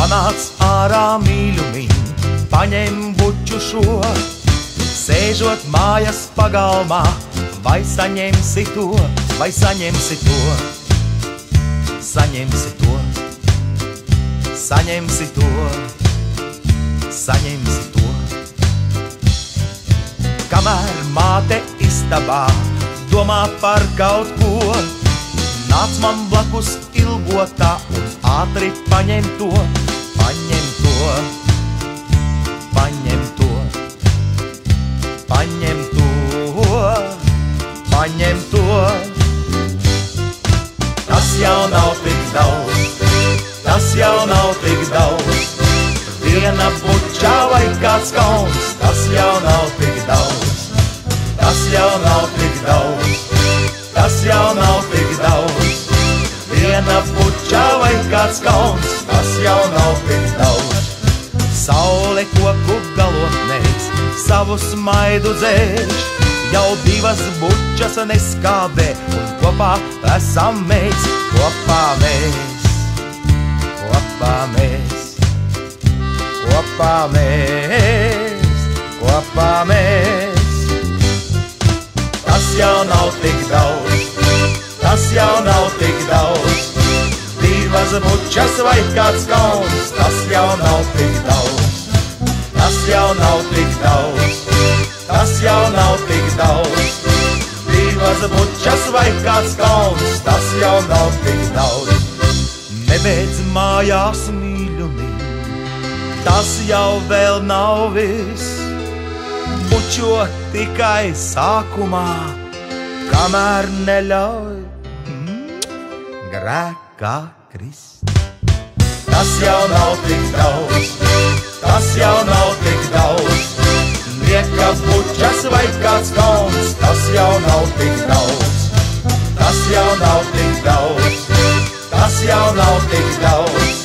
Panāc ārā mīļumiņ, paņem buču šo, sēžot mājas pagalmā, vai saņemsi to, vai saņemsi to, saņemsi to, saņemsi to, saņemsi to. Kamēr māte istabā domā par kaut ko, nāc man blakus ilgotā un ātri paņem to, paņem to, paņem to, paņem to, paņem to. Tas jau nav tik daudz, tas jau nav tik daudz, viena bučā vai kāds kauns, tas jau nav tik daudz, tas jau nav tik daudz, tas jau nav tik daudz, viena bučā vai kāds kauns, tas jau nav tik daudz. Saule koku galotnēs savu smaidu dzēš, jau divas bučas neskādē, un kopā esam mēs, kopā mēs, kopā mēs, kopā mēs, kopā mēs. Tas jau nav tik daudz, tas jau nav tik daudz, divas bučas vai kāds kauns, tas jau nav tik daudz, tas jau nav tik daudz, tas jau nav tik daudz, divas bučas vai kāds kauns, tas jau nav tik daudz. Nebeidz mājās mīļumi, tas jau vēl nav viss, bučo tikai sākumā, kamēr neļauj grēkā krist. Tas jau nav tik daudz, tas jau nav tik daudz, nieka bučas vai kāds kauns, tas jau nav tik daudz, tas jau nav tik daudz, tas jau nav tik daudz,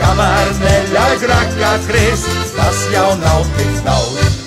kamēr neļauj grēkā krist, tas jau nav tik daudz.